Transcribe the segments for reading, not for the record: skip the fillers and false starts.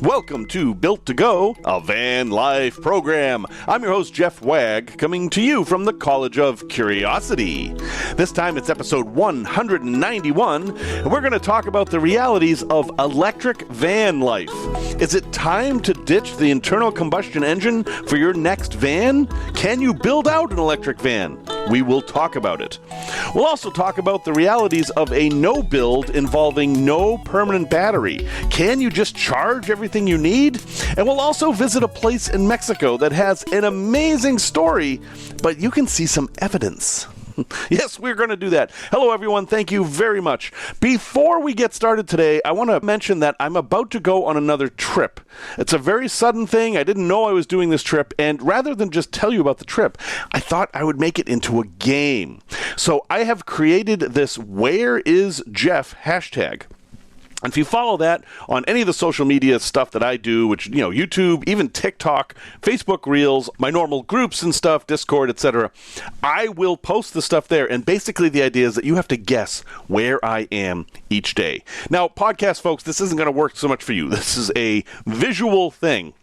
Welcome to Built to Go, a van life program. I'm your host, Jeff Wagg, coming to you from the College of Curiosity. This time it's episode 191, and we're going to talk about the realities of electric van life. Is it time to ditch the internal combustion engine for your next van? Can you build out an electric van? We will talk about it. We'll also talk about the realities of a no build involving no permanent battery. Can you just charge everything you need? And we'll also visit a place in Mexico that has an amazing story, but you can see some evidence. Yes, we're going to do that. Hello, everyone. Thank you very much. Before we get started today, I want to mention that I'm about to go on another trip. It's a very sudden thing. I didn't know I was doing this trip, and rather than just tell you about the trip, I thought I would make it into a game. So I have created this Where is Jeff hashtag. And if you follow that on any of the social media stuff that I do, which, YouTube, even TikTok, Facebook Reels, my normal groups and stuff, Discord, etc., I will post the stuff there. And basically the idea is that you have to guess where I am each day. Now, podcast folks, this isn't going to work so much for you. This is a visual thing.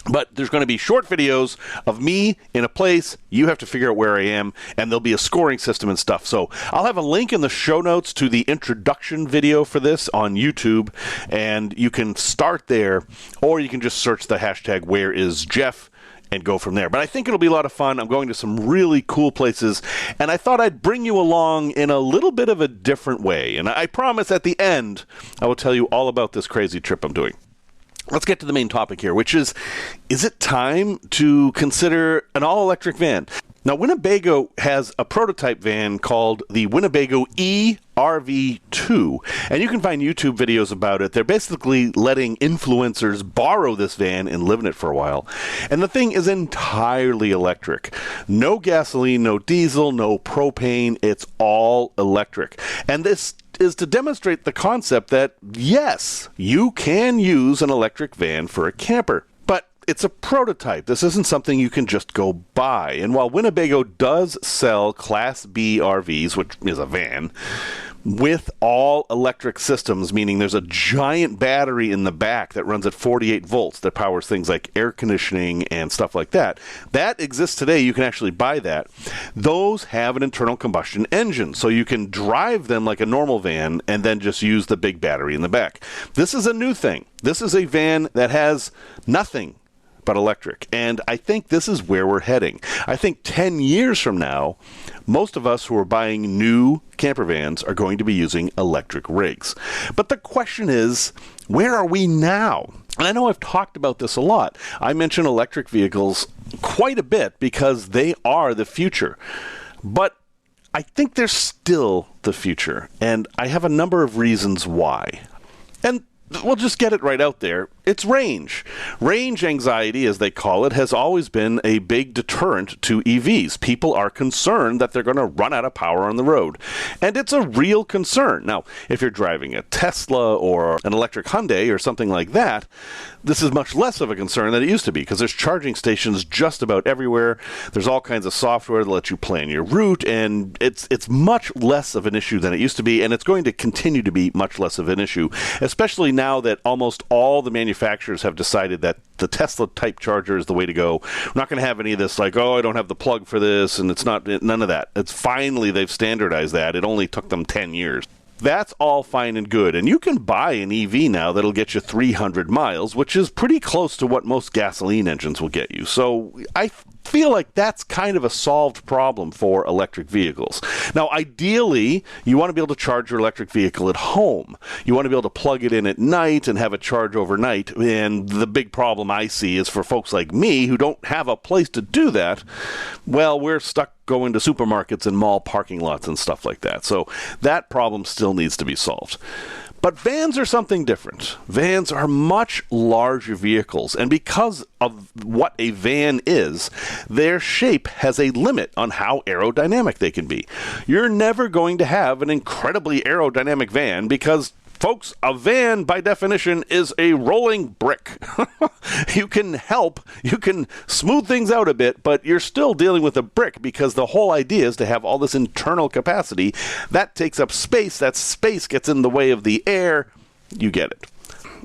But there's going to be short videos of me in a place. You have to figure out where I am, and there'll be a scoring system and stuff. So I'll have a link in the show notes to the introduction video for this on YouTube, and you can start there, or you can just search the hashtag Where is Jeff and go from there. But I think it'll be a lot of fun. I'm going to some really cool places, and I thought I'd bring you along in a little bit of a different way. And I promise at the end, I will tell you all about this crazy trip I'm doing. Let's get to the main topic here, which is it time to consider an all-electric van? Now, Winnebago has a prototype van called the Winnebago ERV2, and you can find YouTube videos about it. They're basically letting influencers borrow this van and live in it for a while. And the thing is entirely electric. No gasoline, no diesel, no propane. It's all electric. And this is to demonstrate the concept that, yes, you can use an electric van for a camper. But it's a prototype. This isn't something you can just go buy. And while Winnebago does sell Class B RVs, which is a van, with all electric systems, meaning there's a giant battery in the back that runs at 48 volts that powers things like air conditioning and stuff like that. That exists today. You can actually buy that. Those have an internal combustion engine, so you can drive them like a normal van and then just use the big battery in the back. This is a new thing. This is a van that has nothing but electric. And I think this is where we're heading. I think 10 years from now, most of us who are buying new camper vans are going to be using electric rigs. But the question is, where are we now? And I know I've talked about this a lot. I mention electric vehicles quite a bit because they are the future. But I think they're still the future. And I have a number of reasons why. And we'll just get it right out there. It's range. Range anxiety, as they call it, has always been a big deterrent to EVs. People are concerned that they're going to run out of power on the road. And it's a real concern. Now, if you're driving a Tesla or an electric Hyundai or something like that, this is much less of a concern than it used to be because there's charging stations just about everywhere. There's all kinds of software that lets you plan your route, and it's much less of an issue than it used to be, and it's going to continue to be much less of an issue, especially now that almost all the manufacturers have decided that the Tesla type charger is the way to go. We're not going to have any of this like, I don't have the plug for this, and it's not, none of that. It's finally, they've standardized that. It only took them 10 years. That's all fine and good. And you can buy an EV now that'll get you 300 miles, which is pretty close to what most gasoline engines will get you. So I feel like that's kind of a solved problem for electric vehicles. Now, ideally, you want to be able to charge your electric vehicle at home. You want to be able to plug it in at night and have it charge overnight. And the big problem I see is for folks like me who don't have a place to do that, well, we're stuck going to supermarkets and mall parking lots and stuff like that. So that problem still needs to be solved. But vans are something different. Vans are much larger vehicles, and because of what a van is, their shape has a limit on how aerodynamic they can be. You're never going to have an incredibly aerodynamic van because, folks, a van, by definition, is a rolling brick. You can smooth things out a bit, but you're still dealing with a brick because the whole idea is to have all this internal capacity. That takes up space. That space gets in the way of the air. You get it.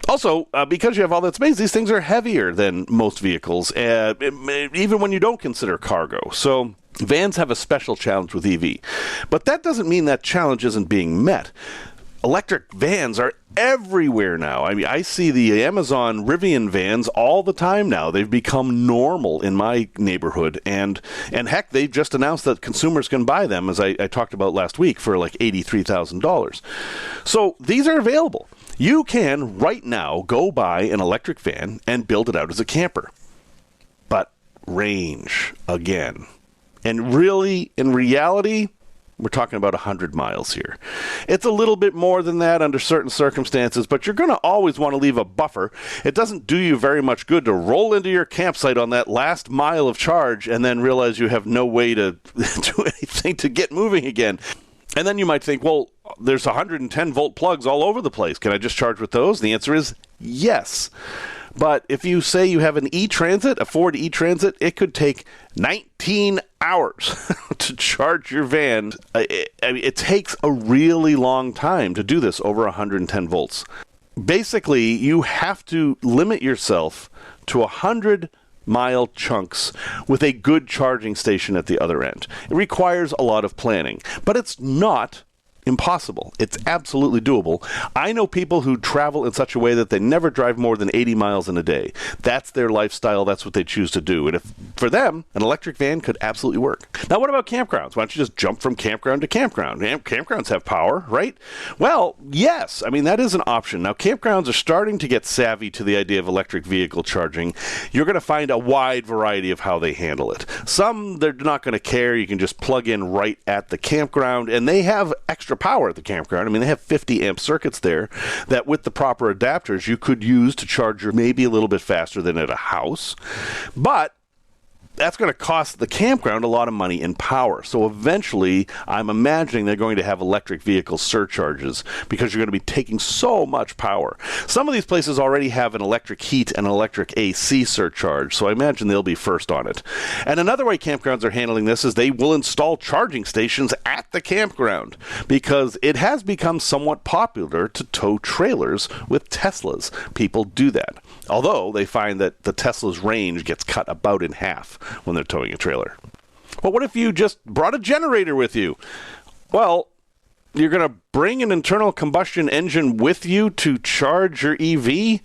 Also, because you have all that space, these things are heavier than most vehicles, even when you don't consider cargo. So vans have a special challenge with EV. But that doesn't mean that challenge isn't being met. Electric vans are everywhere now. I mean, I see the Amazon Rivian vans all the time now. They've become normal in my neighborhood. And heck, they've just announced that consumers can buy them, as I talked about last week, for like $83,000. So these are available. You can, right now, go buy an electric van and build it out as a camper. But range, again. And really, in reality, we're talking about 100 miles here. It's a little bit more than that under certain circumstances, but you're going to always want to leave a buffer. It doesn't do you very much good to roll into your campsite on that last mile of charge and then realize you have no way to do anything to get moving again. And then you might think, well, there's 110-volt plugs all over the place. Can I just charge with those? The answer is yes. But if you say you have an e-Transit, a Ford e-Transit, it could take 19 hours to charge your van. It takes a really long time to do this over 110 volts. Basically, you have to limit yourself to 100-mile chunks with a good charging station at the other end. It requires a lot of planning, but it's not impossible. It's absolutely doable. I know people who travel in such a way that they never drive more than 80 miles in a day. That's their lifestyle. That's what they choose to do. And if for them, an electric van could absolutely work. Now, what about campgrounds? Why don't you just jump from campground to campground? Campgrounds have power, right? Well, yes. I mean, that is an option. Now, campgrounds are starting to get savvy to the idea of electric vehicle charging. You're going to find a wide variety of how they handle it. Some, they're not going to care. You can just plug in right at the campground, and they have extra power at the campground. I mean, they have 50 amp circuits there that with the proper adapters you could use to charge your maybe a little bit faster than at a house. But that's going to cost the campground a lot of money in power. So eventually, I'm imagining they're going to have electric vehicle surcharges because you're going to be taking so much power. Some of these places already have an electric heat and electric AC surcharge, so I imagine they'll be first on it. And another way campgrounds are handling this is they will install charging stations at the campground because it has become somewhat popular to tow trailers with Teslas. People do that, although they find that the Tesla's range gets cut about in half when they're towing a trailer. But what if you just brought a generator with you? Well, you're going to bring an internal combustion engine with you to charge your EV?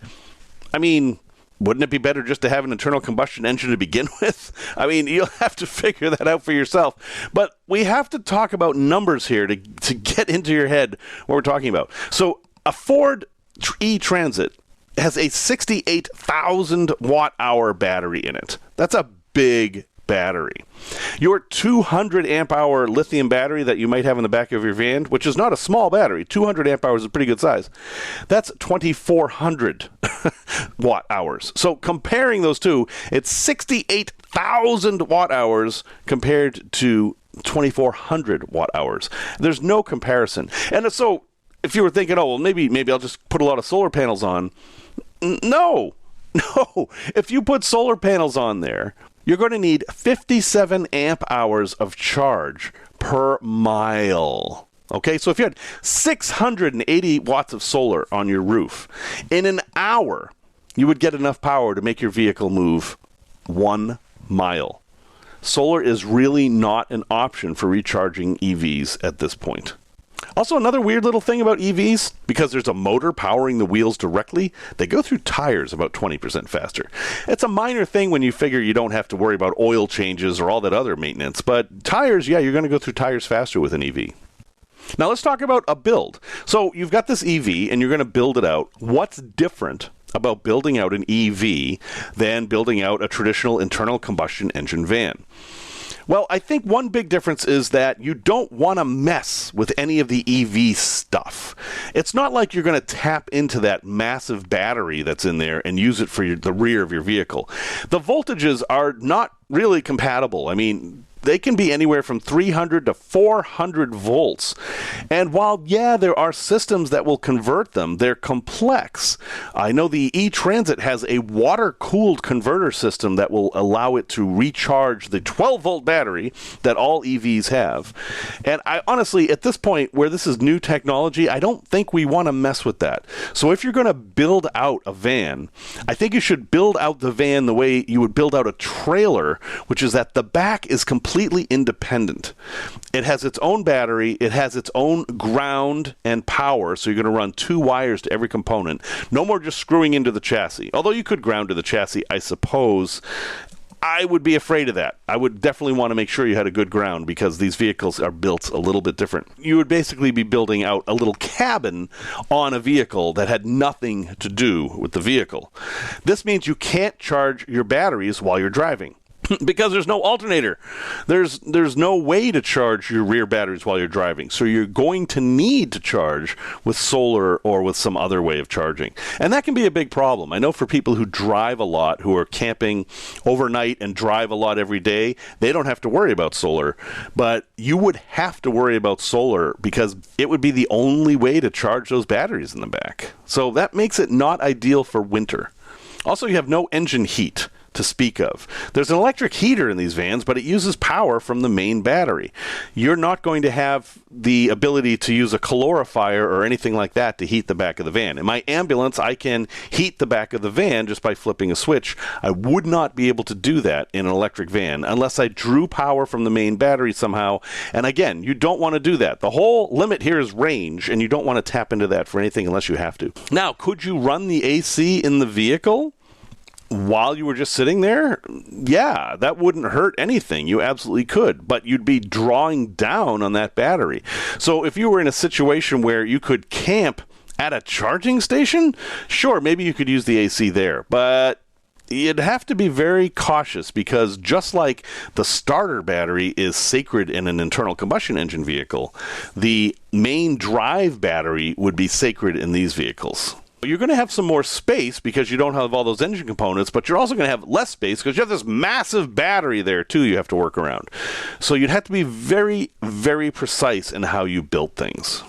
I mean, wouldn't it be better just to have an internal combustion engine to begin with? I mean, you'll have to figure that out for yourself. But we have to talk about numbers here to get into your head what we're talking about. So a Ford e-Transit has a 68,000 watt-hour battery in it. That's a big battery. Your 200 amp hour lithium battery that you might have in the back of your van, which is not a small battery, 200 amp hours is a pretty good size. That's 2,400 watt hours. So comparing those two, it's 68,000 watt hours compared to 2,400 watt hours. There's no comparison. And so if you were thinking, oh, well, maybe I'll just put a lot of solar panels on. No. If you put solar panels on there, you're going to need 57 amp hours of charge per mile. Okay, so if you had 680 watts of solar on your roof, in an hour, you would get enough power to make your vehicle move 1 mile. Solar is really not an option for recharging EVs at this point. Also, another weird little thing about EVs, because there's a motor powering the wheels directly, they go through tires about 20% faster. It's a minor thing when you figure you don't have to worry about oil changes or all that other maintenance, but tires, yeah, you're going to go through tires faster with an EV. Now let's talk about a build. So you've got this EV and you're going to build it out. What's different about building out an EV than building out a traditional internal combustion engine van? Well, I think one big difference is that you don't want to mess with any of the EV stuff. It's not like you're going to tap into that massive battery that's in there and use it for the rear of your vehicle. The voltages are not really compatible. I mean, they can be anywhere from 300 to 400 volts. And while, yeah, there are systems that will convert them, they're complex. I know the E-Transit has a water-cooled converter system that will allow it to recharge the 12-volt battery that all EVs have. And I honestly, at this point, where this is new technology, I don't think we want to mess with that. So if you're going to build out a van, I think you should build out the van the way you would build out a trailer, which is that the back is completely independent. It has its own battery, it has its own ground and power, so you're going to run 2 wires to every component. No more just screwing into the chassis. Although you could ground to the chassis, I suppose. I would be afraid of that. I would definitely want to make sure you had a good ground because these vehicles are built a little bit different. You would basically be building out a little cabin on a vehicle that had nothing to do with the vehicle. This means you can't charge your batteries while you're driving. Because there's no alternator. There's no way to charge your rear batteries while you're driving. So you're going to need to charge with solar or with some other way of charging. And that can be a big problem. I know for people who drive a lot, who are camping overnight and drive a lot every day, they don't have to worry about solar. But you would have to worry about solar because it would be the only way to charge those batteries in the back. So that makes it not ideal for winter. Also, you have no engine heat to speak of. There's an electric heater in these vans, but it uses power from the main battery. You're not going to have the ability to use a calorifier or anything like that to heat the back of the van. In my ambulance, I can heat the back of the van just by flipping a switch. I would not be able to do that in an electric van unless I drew power from the main battery somehow. And again, you don't want to do that. The whole limit here is range, and you don't want to tap into that for anything unless you have to. Now, could you run the AC in the vehicle while you were just sitting there? Yeah, that wouldn't hurt anything. You absolutely could, but you'd be drawing down on that battery. So if you were in a situation where you could camp at a charging station, sure, maybe you could use the AC there, but you'd have to be very cautious because just like the starter battery is sacred in an internal combustion engine vehicle, the main drive battery would be sacred in these vehicles. You're going to have some more space because you don't have all those engine components, but you're also going to have less space because you have this massive battery there too you have to work around. So you'd have to be very, very precise in how you build things.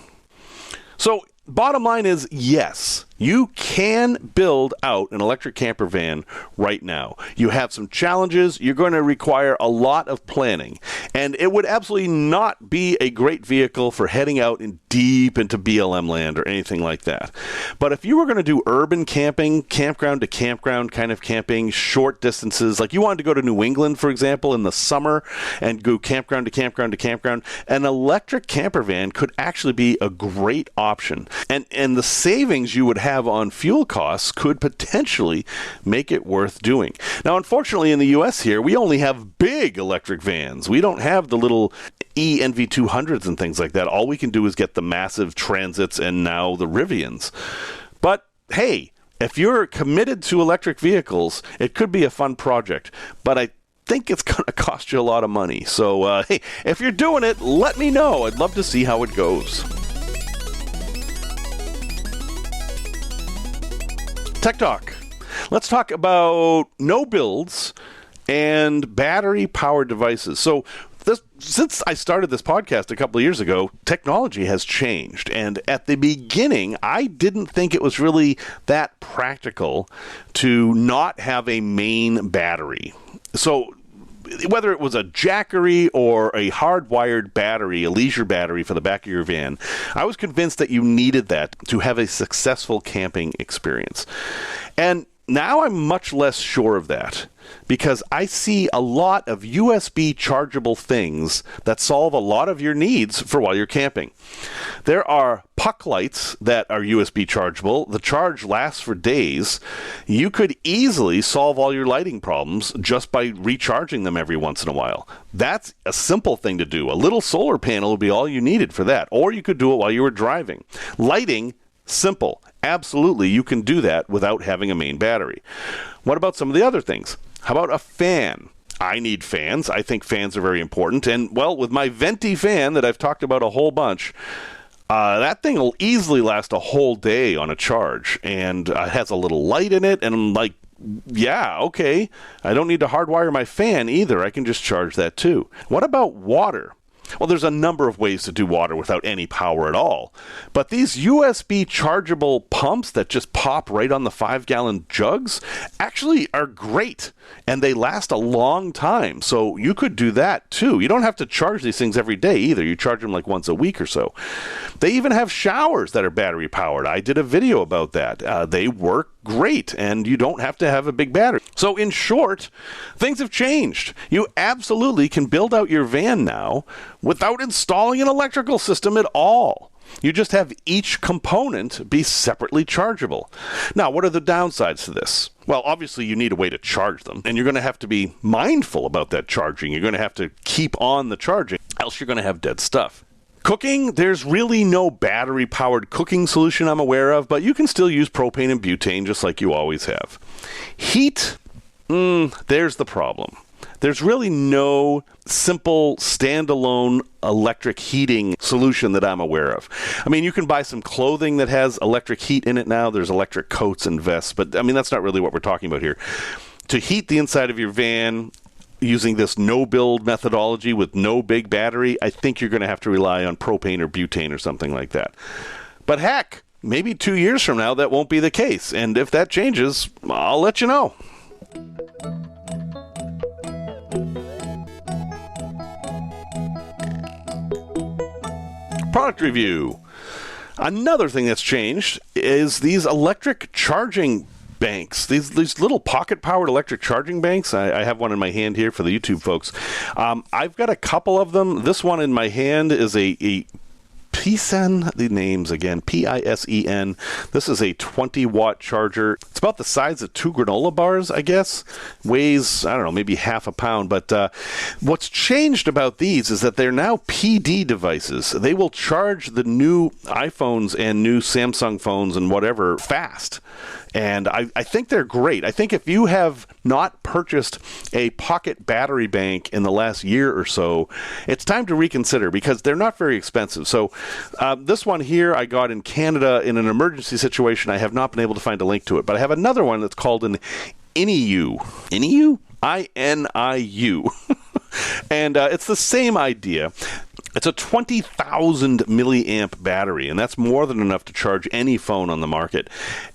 So bottom line is, yes, you can build out an electric camper van right now. You have some challenges. You're going to require a lot of planning. And it would absolutely not be a great vehicle for heading out in deep into BLM land or anything like that. But if you were going to do urban camping, campground to campground kind of camping, short distances, like you wanted to go to New England, for example, in the summer and go campground to campground to campground, an electric camper van could actually be a great option. And the savings you would have on fuel costs could potentially make it worth doing. Now, unfortunately, in the U.S. here, we only have big electric vans. We don't have the little ENV200s and things like that. All we can do is get the massive Transits and now the Rivians. But hey, if you're committed to electric vehicles, it could be a fun project. But I think it's going to cost you a lot of money. So, hey, if you're doing it, let me know. I'd love to see how it goes. Tech Talk. Let's talk about no builds and battery-powered devices. So since I started this podcast a couple of years ago, technology has changed. And at the beginning, I didn't think it was really that practical to not have a main battery. So whether it was a Jackery or a hardwired battery, a leisure battery for the back of your van, I was convinced that you needed that to have a successful camping experience. And now I'm much less sure of that because I see a lot of USB chargeable things that solve a lot of your needs for while you're camping. There are puck lights that are USB chargeable. The charge lasts for days. You could easily solve all your lighting problems just by recharging them every once in a while. That's a simple thing to do. A little solar panel would be all you needed for that. Or you could do it while you were driving. Lighting, simple. Absolutely, you can do that without having a main battery. What about some of the other things? How about a fan? I need fans. I think fans are very important. And, well, with my venti fan that I've talked about a whole bunch, that thing will easily last a whole day on a charge. And it has a little light in it. And I'm like, yeah, okay. I don't need to hardwire my fan either. I can just charge that too. What about water? Well, there's a number of ways to do water without any power at all. But these USB chargeable pumps that just pop right on the 5-gallon jugs actually are great. And they last a long time. So you could do that too. You don't have to charge these things every day either. You charge them like once a week or so. They even have showers that are battery powered. I did a video about that. They work great, and you don't have to have a big battery. So in short, things have changed. You absolutely can build out your van now without installing an electrical system at all. You just have each component be separately chargeable. Now, what are the downsides to this? Well, obviously you need a way to charge them, and you're going to have to be mindful about that charging. You're going to have to keep on the charging, else you're going to have dead stuff. Cooking, there's really no battery-powered cooking solution I'm aware of, but you can still use propane and butane just like you always have. Heat, there's the problem. There's really no simple, standalone electric heating solution that I'm aware of. I mean, you can buy some clothing that has electric heat in it now. There's electric coats and vests, but I mean, that's not really what we're talking about here. To heat the inside of your van using this no-build methodology with no big battery, I think you're going to have to rely on propane or butane or something like that. But heck, maybe 2 years from now that won't be the case. And if that changes, I'll let you know. Product review. Another thing that's changed is these electric charging banks, these little pocket-powered electric charging banks. I have one in my hand here for the YouTube folks. I've got a couple of them. This one in my hand is a Pisen, the names again, Pisen. This is a 20-watt charger. It's about the size of 2 granola bars, I guess. Weighs, I don't know, maybe half a pound. But what's changed about these is that they're now PD devices. They will charge the new iPhones and new Samsung phones and whatever fast. And I think they're great. I think if you have not purchased a pocket battery bank in the last year or so, it's time to reconsider because they're not very expensive. So this one here I got in Canada in an emergency situation. I have not been able to find a link to it. But I have another one that's called an INIU. INIU? INIU. And it's the same idea. It's a 20,000 milliamp battery, and that's more than enough to charge any phone on the market.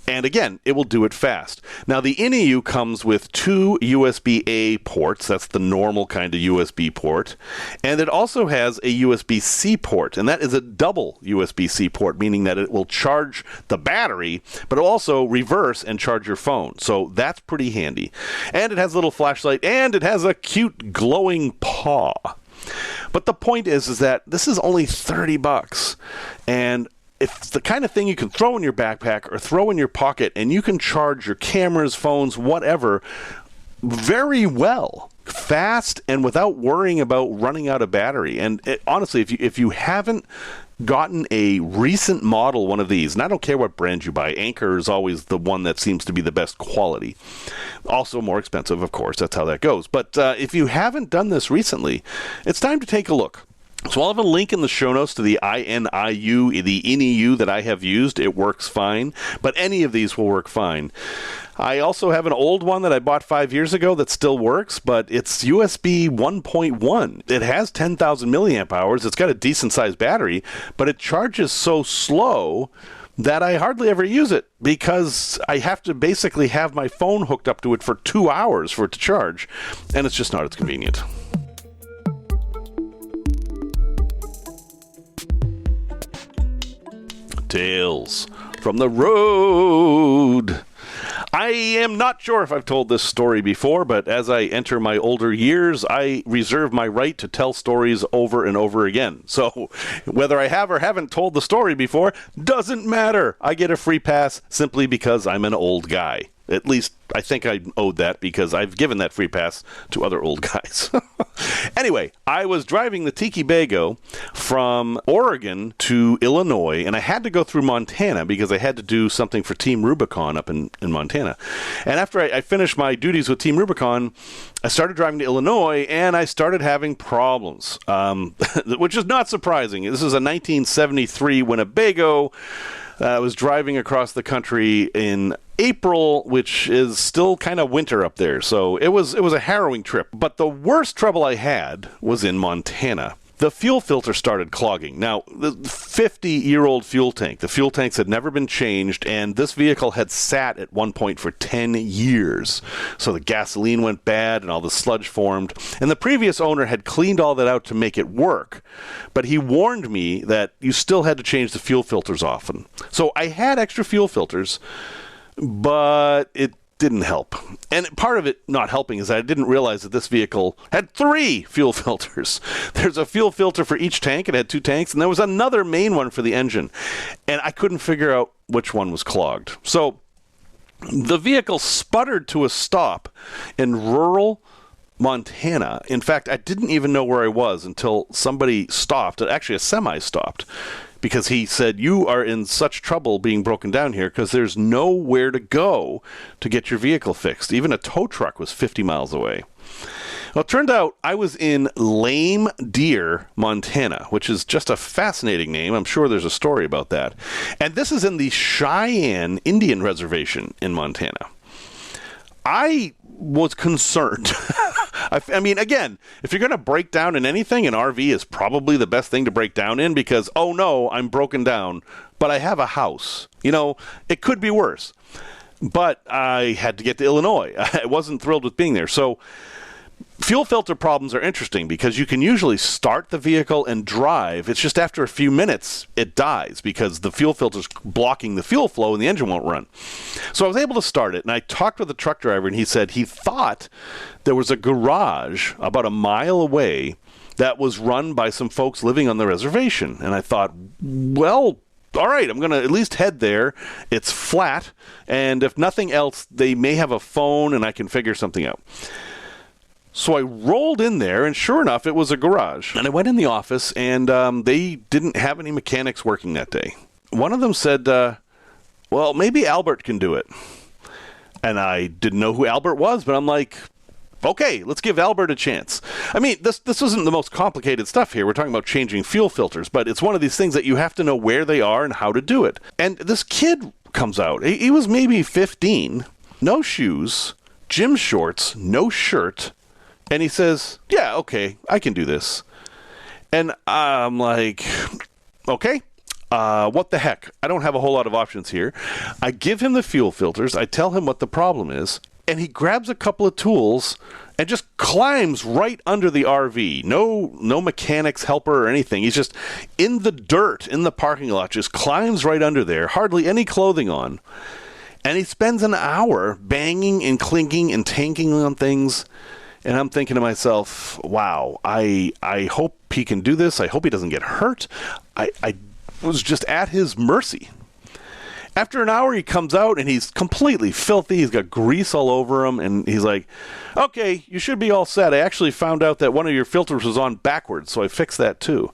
And again, it will do it fast. Now, the INIU comes with 2 USB-A ports. That's the normal kind of USB port. And it also has a USB-C port, and that is a double USB-C port, meaning that it will charge the battery, but it'll also reverse and charge your phone. So that's pretty handy. And it has a little flashlight, and it has a cute glowing paw. But the point is that this is only $30, and it's the kind of thing you can throw in your backpack or throw in your pocket, and you can charge your cameras, phones, whatever, very well, fast, and without worrying about running out of battery. And honestly, if you haven't gotten a recent model one of these, and I don't care what brand you buy, Anker is always the one that seems to be the best quality. Also more expensive, of course, that's how that goes. But if you haven't done this recently, it's time to take a look. So I'll have a link in the show notes to the INIU, the INIU that I have used. It works fine, but any of these will work fine. I also have an old one that I bought 5 years ago that still works, but it's USB 1.1. It has 10,000 milliamp hours. It's got a decent-sized battery, but it charges so slow that I hardly ever use it because I have to basically have my phone hooked up to it for 2 hours for it to charge, and it's just not as convenient. Tales from the road. I am not sure if I've told this story before, but as I enter my older years, I reserve my right to tell stories over and over again. So whether I have or haven't told the story before doesn't matter. I get a free pass simply because I'm an old guy. At least I think I owed that because I've given that free pass to other old guys. Anyway, I was driving the Tiki Bago from Oregon to Illinois, and I had to go through Montana because I had to do something for Team Rubicon up in Montana. And after I finished my duties with Team Rubicon, I started driving to Illinois, and I started having problems, which is not surprising. This is a 1973 Winnebago. I was driving across the country in April, which is still kind of winter up there. So it was a harrowing trip. But the worst trouble I had was in Montana. the fuel filter started clogging. Now, the 50-year-old fuel tank, the fuel tanks had never been changed, and this vehicle had sat at one point for 10 years. So the gasoline went bad and all the sludge formed. And the previous owner had cleaned all that out to make it work. But he warned me that you still had to change the fuel filters often. So I had extra fuel filters, but it didn't help. And part of it not helping is that I didn't realize that this vehicle had 3 fuel filters. There's a fuel filter for each tank. It had 2 tanks, and there was another main one for the engine. And I couldn't figure out which one was clogged. So the vehicle sputtered to a stop in rural Montana. In fact, I didn't even know where I was until somebody stopped. Actually, a semi stopped. Because he said, you are in such trouble being broken down here because there's nowhere to go to get your vehicle fixed. Even a tow truck was 50 miles away. Well, it turned out I was in Lame Deer, Montana, which is just a fascinating name. I'm sure there's a story about that. And this is in the Cheyenne Indian Reservation in Montana. I was concerned. I mean, again, if you're going to break down in anything, an RV is probably the best thing to break down in because, oh no, I'm broken down, but I have a house. You know, it could be worse. But I had to get to Illinois. I wasn't thrilled with being there. So fuel filter problems are interesting because you can usually start the vehicle and drive. It's just after a few minutes, it dies because the fuel filter's blocking the fuel flow and the engine won't run. So I was able to start it, and I talked with the truck driver, and he said he thought there was a garage about a mile away that was run by some folks living on the reservation. And I thought, well, all right, I'm going to at least head there. It's flat, and if nothing else, they may have a phone, and I can figure something out. So I rolled in there, and sure enough, it was a garage. And I went in the office, and they didn't have any mechanics working that day. One of them said, well, maybe Albert can do it. And I didn't know who Albert was, but I'm like, okay, let's give Albert a chance. I mean, this isn't the most complicated stuff here. We're talking about changing fuel filters, but it's one of these things that you have to know where they are and how to do it. And this kid comes out. He was maybe 15, no shoes, gym shorts, no shirt. And he says, yeah, okay, I can do this. And I'm like, okay, what the heck? I don't have a whole lot of options here. I give him the fuel filters. I tell him what the problem is. And he grabs a couple of tools and just climbs right under the RV. No mechanics helper or anything. He's just in the dirt in the parking lot, just climbs right under there, hardly any clothing on. And he spends an hour banging and clinking and tanking on things. And I'm thinking to myself, wow, I hope he can do this. I hope he doesn't get hurt. I was just at his mercy. After an hour, he comes out, and he's completely filthy. He's got grease all over him, and he's like, okay, you should be all set. I actually found out that one of your filters was on backwards, so I fixed that too.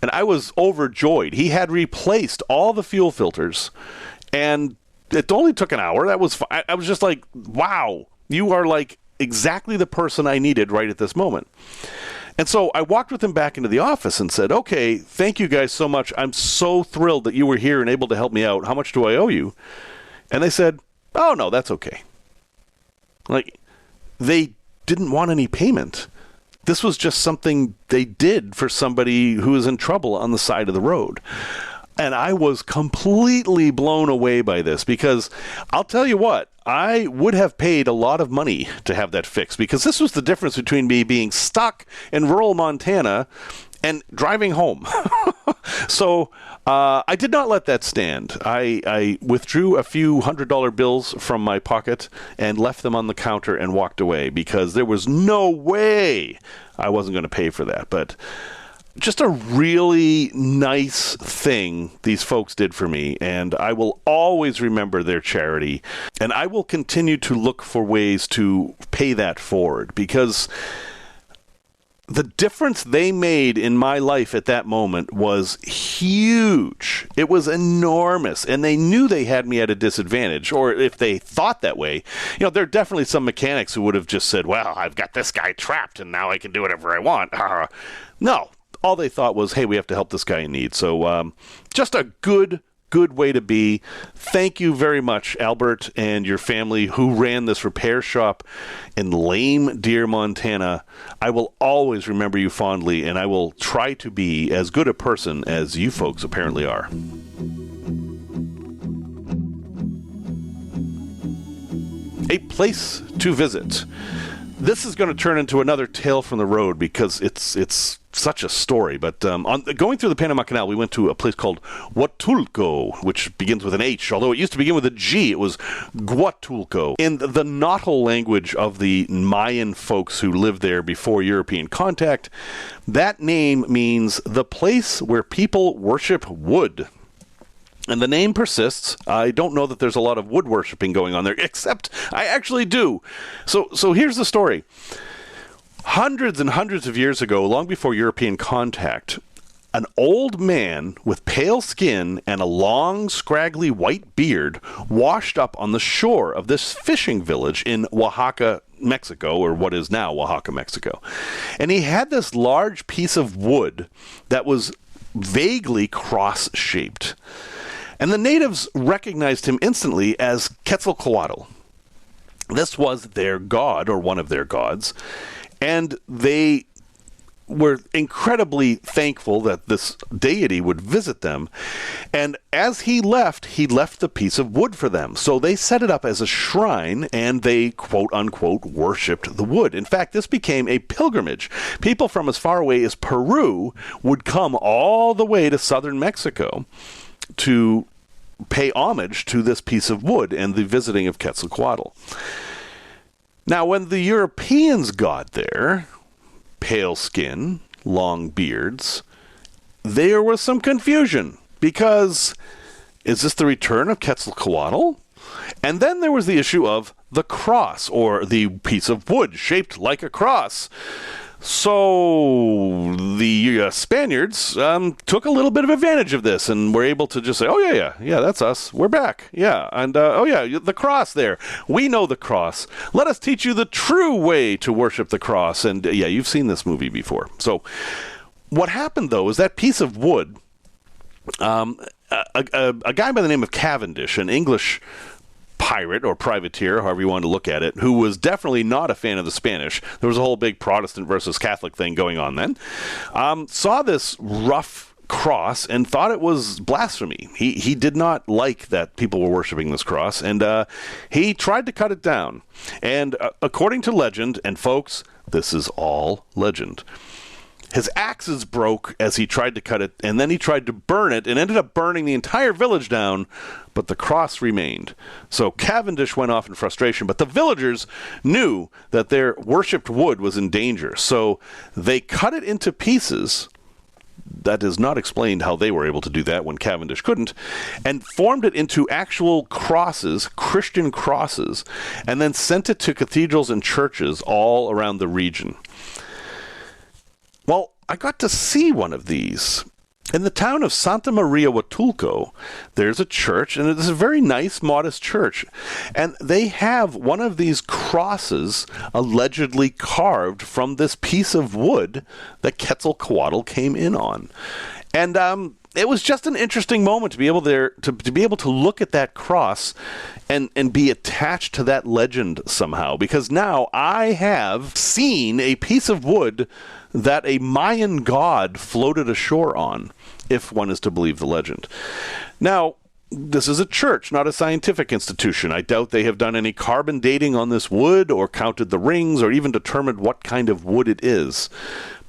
And I was overjoyed. He had replaced all the fuel filters, and it only took an hour. That was I was just like, wow, you are like exactly the person I needed right at this moment. And so I walked with him back into the office and said, okay, thank you guys so much. I'm so thrilled that you were here and able to help me out. How much do I owe you? And they said, oh, no, that's okay. Like, they didn't want any payment. This was just something they did for somebody who was in trouble on the side of the road. And I was completely blown away by this because I'll tell you what, I would have paid a lot of money to have that fixed because this was the difference between me being stuck in rural Montana and driving home. So I did not let that stand. I withdrew a few $100 bills from my pocket and left them on the counter and walked away because there was no way I wasn't going to pay for that. But just a really nice thing these folks did for me, and I will always remember their charity, and I will continue to look for ways to pay that forward, because the difference they made in my life at that moment was huge. It was enormous, and they knew they had me at a disadvantage, or if they thought that way, you know, there are definitely some mechanics who would have just said, well, I've got this guy trapped, and now I can do whatever I want. No. All they thought was, hey, we have to help this guy in need. So just a good good way to be. Thank you very much, Albert, and your family who ran this repair shop in Lame Deer, Montana. I will always remember you fondly, and I will try to be as good a person as you folks apparently are. A place to visit. This is going to turn into another tale from the road because it's such a story. But going through the Panama Canal, we went to a place called Huatulco, which begins with an H. Although it used to begin with a G, it was Huatulco. In the Nahuatl language of the Mayan folks who lived there before European contact, that name means the place where people worship wood. And the name persists. I don't know that there's a lot of wood worshipping going on there, except I actually do. So here's the story. Hundreds and hundreds of years ago, long before European contact, an old man with pale skin and a long, scraggly white beard washed up on the shore of this fishing village in Oaxaca, Mexico, or what is now Oaxaca, Mexico. And he had this large piece of wood that was vaguely cross-shaped. And the natives recognized him instantly as Quetzalcoatl. This was their god, or one of their gods, and they were incredibly thankful that this deity would visit them. And as he left the piece of wood for them. So they set it up as a shrine, and they, quote-unquote, worshipped the wood. In fact, this became a pilgrimage. People from as far away as Peru would come all the way to southern Mexico to pay homage to this piece of wood and the visiting of Quetzalcoatl. Now, when the Europeans got there, pale skin, long beards, there was some confusion because is this the return of Quetzalcoatl? And then there was the issue of the cross, or the piece of wood shaped like a cross. So the Spaniards took a little bit of advantage of this and were able to just say, oh, yeah, that's us. We're back. Yeah, and the cross there. We know the cross. Let us teach you the true way to worship the cross. And you've seen this movie before. So what happened, though, is that piece of wood, a guy by the name of Cavendish, an English pirate or privateer, however you want to look at it, who was definitely not a fan of the Spanish. There was a whole big Protestant versus Catholic thing going on then. Saw this rough cross and thought it was blasphemy. He did not like that people were worshiping this cross, and he tried to cut it down. And according to legend, and folks, this is all legend, his axes broke as he tried to cut it, and then he tried to burn it and ended up burning the entire village down, but the cross remained. So Cavendish went off in frustration, but the villagers knew that their worshipped wood was in danger, so they cut it into pieces. That is not explained how they were able to do that when Cavendish couldn't, and formed it into actual crosses, Christian crosses, and then sent it to cathedrals and churches all around the region. Well, I got to see one of these. In the town of Santa Maria Huatulco, there's a church, and it's a very nice, modest church. And they have one of these crosses allegedly carved from this piece of wood that Quetzalcoatl came in on. And it was just an interesting moment to be able to look at that cross and be attached to that legend somehow, because now I have seen a piece of wood that a Mayan god floated ashore on, if one is to believe the legend. Now, this is a church, not a scientific institution. I doubt they have done any carbon dating on this wood or counted the rings or even determined what kind of wood it is.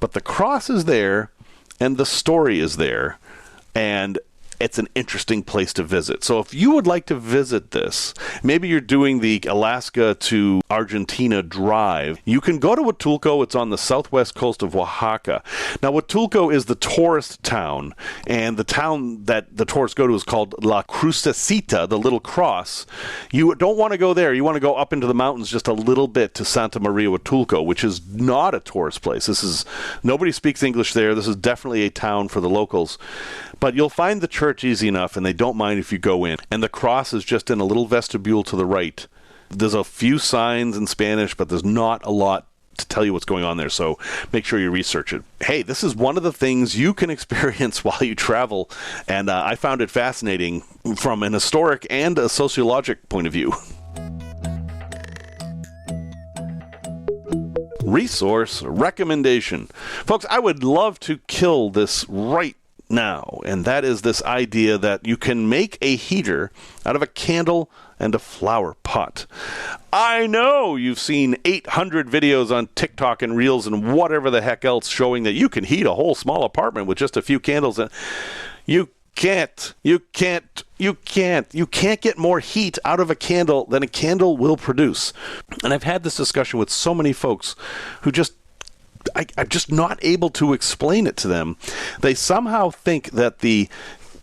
But the cross is there and the story is there, and it's an interesting place to visit. So if you would like to visit this, maybe you're doing the Alaska to Argentina drive, you can go to Huatulco. It's on the southwest coast of Oaxaca. Now, Huatulco is the tourist town, and the town that the tourists go to is called La Crucecita, the Little Cross. You don't want to go there. You want to go up into the mountains just a little bit to Santa Maria Huatulco, which is not a tourist place. Nobody speaks English there. This is definitely a town for the locals. But you'll find the church easy enough, and they don't mind if you go in. And the cross is just in a little vestibule to the right. There's a few signs in Spanish, but there's not a lot to tell you what's going on there, so make sure you research it. Hey, this is one of the things you can experience while you travel, and I found it fascinating from an historic and a sociologic point of view. Resource recommendation. Folks, I would love to kill this right now, and that is this idea that you can make a heater out of a candle and a flower pot. I know you've seen 800 videos on TikTok and Reels and whatever the heck else showing that you can heat a whole small apartment with just a few candles, and you can't get more heat out of a candle than a candle will produce. And I've had this discussion with so many folks who I'm just not able to explain it to them. They somehow think that the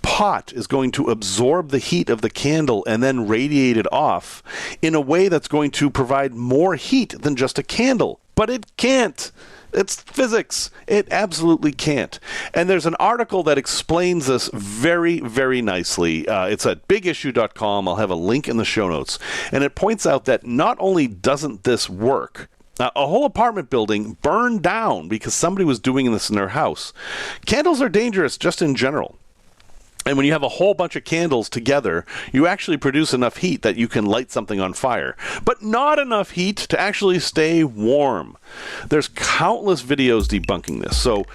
pot is going to absorb the heat of the candle and then radiate it off in a way that's going to provide more heat than just a candle. But it can't. It's physics. It absolutely can't. And there's an article that explains this very, very nicely. It's at bigissue.com. I'll have a link in the show notes. And it points out that not only doesn't this work, a whole apartment building burned down because somebody was doing this in their house. Candles are dangerous just in general. And when you have a whole bunch of candles together, you actually produce enough heat that you can light something on fire, but not enough heat to actually stay warm. There's countless videos debunking this. So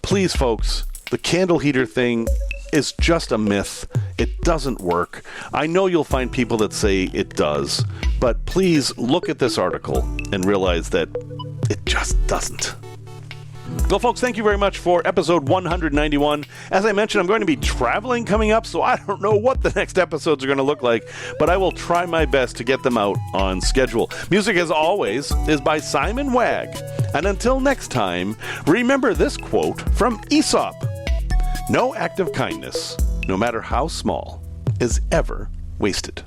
please, folks, the candle heater thing is just a myth. It doesn't work. I know you'll find people that say it does, but please look at this article and realize that it just doesn't. Well, folks, thank you very much for episode 191. As I mentioned, I'm going to be traveling coming up, so I don't know what the next episodes are going to look like, but I will try my best to get them out on schedule. Music, as always, is by Simon Wagg. And until next time, remember this quote from Aesop. No act of kindness, no matter how small, is ever wasted.